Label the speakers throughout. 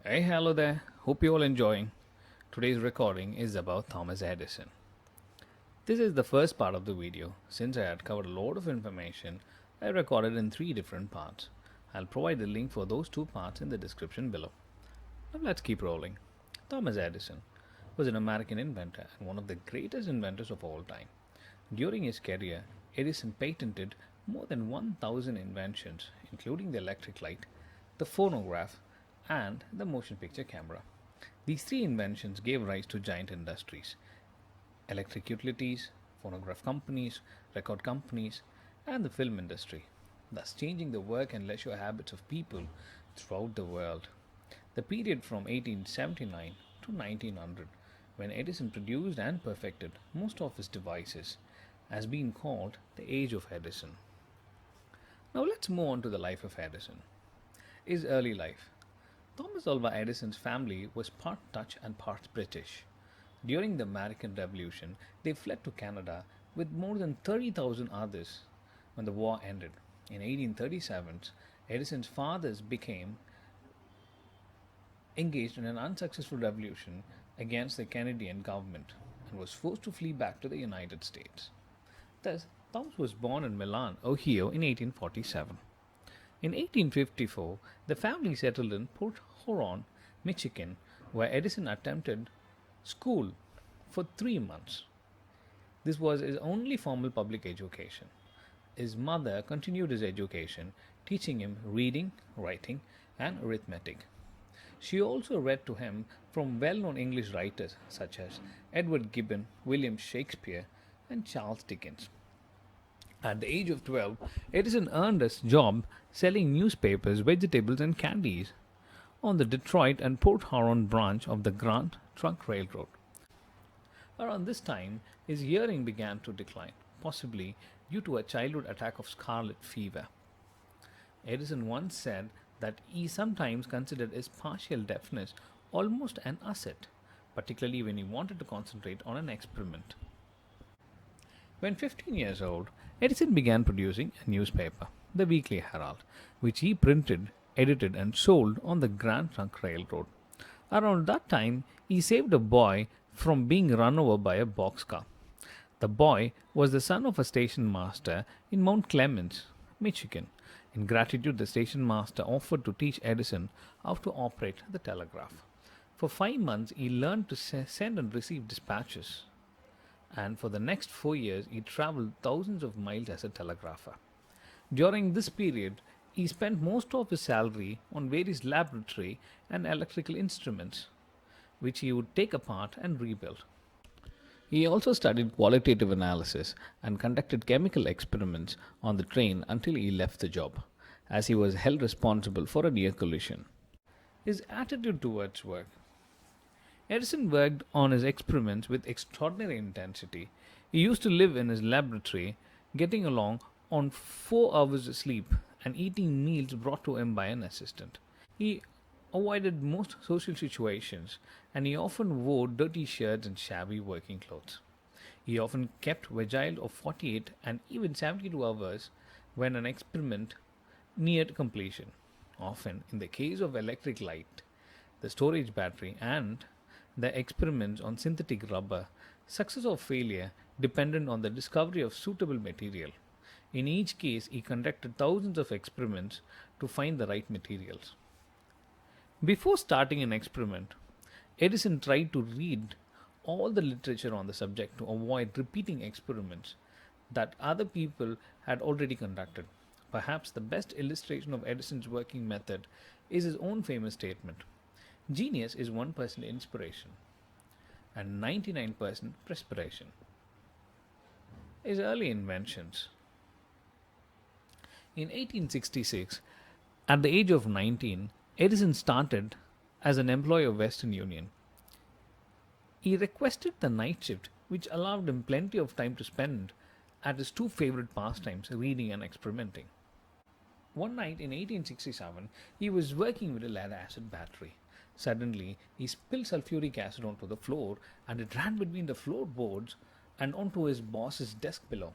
Speaker 1: Hey, hello there. Hope you're all enjoying. Today's recording is about Thomas Edison. This is the first part of the video. Since I had covered a lot of information, I recorded in three different parts. I'll provide the link for those two parts in the description below. Now let's keep rolling. Thomas Edison was an American inventor and one of the greatest inventors of all time. During his career, Edison patented more than 1,000 inventions, including the electric light, the phonograph, and the motion picture camera. These three inventions gave rise to giant industries: electric utilities, phonograph companies, record companies, and the film industry, thus changing the work and leisure habits of people throughout the world. The period from 1879 to 1900, when Edison produced and perfected most of his devices, has been called the Age of Edison. Now let's move on to the life of Edison. His early life. Thomas Alva Edison's family was part Dutch and part British. During the American Revolution, they fled to Canada with more than 30,000 others when the war ended. In 1837, Edison's fathers became engaged in an unsuccessful revolution against the Canadian government and was forced to flee back to the United States. Thus, Thomas was born in Milan, Ohio in 1847. In 1854, the family settled in Port Huron, Michigan, where Edison attempted school for 3 months. This was his only formal public education. His mother continued his education, teaching him reading, writing, and arithmetic. She also read to him from well-known English writers such as Edward Gibbon, William Shakespeare, and Charles Dickens. At the age of 12, Edison earned a job selling newspapers, vegetables, and candies on the Detroit and Port Huron branch of the Grand Trunk Railroad. Around this time, his hearing began to decline, possibly due to a childhood attack of scarlet fever. Edison once said that he sometimes considered his partial deafness almost an asset, particularly when he wanted to concentrate on an experiment. When 15 years old, Edison began producing a newspaper, the Weekly Herald, which he printed, edited, and sold on the Grand Trunk Railroad. Around that time, he saved a boy from being run over by a boxcar. The boy was the son of a station master in Mount Clemens, Michigan. In gratitude, the station master offered to teach Edison how to operate the telegraph. For 5 months, he learned to send and receive dispatches, and for the next 4 years he traveled thousands of miles as a telegrapher. During this period, he spent most of his salary on various laboratory and electrical instruments, which he would take apart and rebuild. He also studied qualitative analysis and conducted chemical experiments on the train until he left the job, as he was held responsible for a near collision. His attitude towards work. Edison worked on his experiments with extraordinary intensity. He used to live in his laboratory, getting along on 4 hours sleep and eating meals brought to him by an assistant. He avoided most social situations, and he often wore dirty shirts and shabby working clothes. He often kept vigil of 48 and even 72 hours when an experiment neared completion. Often, in the case of electric light, the storage battery, and the experiments on synthetic rubber, success or failure depended on the discovery of suitable material. In each case, he conducted thousands of experiments to find the right materials. Before starting an experiment, Edison tried to read all the literature on the subject to avoid repeating experiments that other people had already conducted. Perhaps the best illustration of Edison's working method is his own famous statement: "Genius is 1% inspiration and 99% perspiration." His early inventions. In 1866, at the age of 19, Edison started as an employee of Western Union. He requested the night shift, which allowed him plenty of time to spend at his two favorite pastimes, reading and experimenting. One night in 1867, he was working with a lead acid battery. Suddenly, he spilled sulfuric acid onto the floor, and it ran between the floorboards and onto his boss's desk below.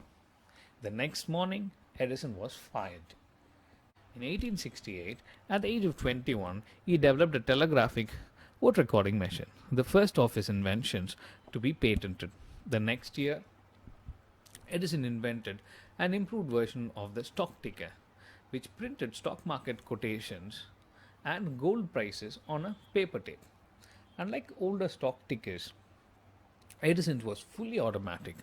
Speaker 1: The next morning, Edison was fired. In 1868, at the age of 21, he developed a telegraphic vote recording machine, the first of his inventions to be patented. The next year, Edison invented an improved version of the stock ticker, which printed stock market quotations and gold prices on a paper tape. Unlike older stock tickers, Edison's was fully automatic,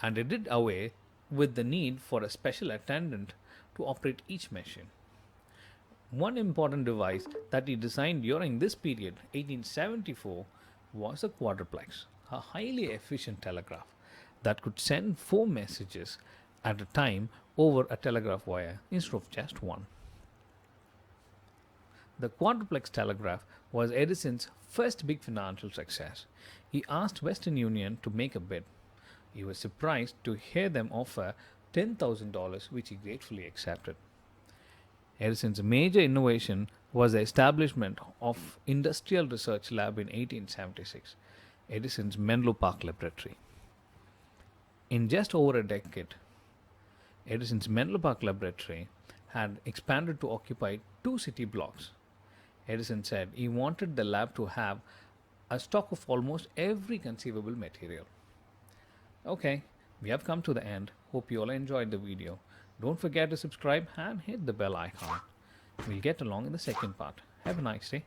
Speaker 1: and it did away with the need for a special attendant to operate each machine. One important device that he designed during this period, 1874, was a quadruplex, a highly efficient telegraph that could send 4 messages at a time over a telegraph wire instead of just one. The quadruplex telegraph was Edison's first big financial success. He asked Western Union to make a bid. He was surprised to hear them offer $10,000, which he gratefully accepted. Edison's major innovation was the establishment of Industrial Research Lab in 1876, Edison's Menlo Park Laboratory. In just over a decade, Edison's Menlo Park Laboratory had expanded to occupy 2 city blocks. Edison said he wanted the lab to have a stock of almost every conceivable material. Okay, we have come to the end. Hope you all enjoyed the video. Don't forget to subscribe and hit the bell icon. We'll get along in the second part. Have a nice day.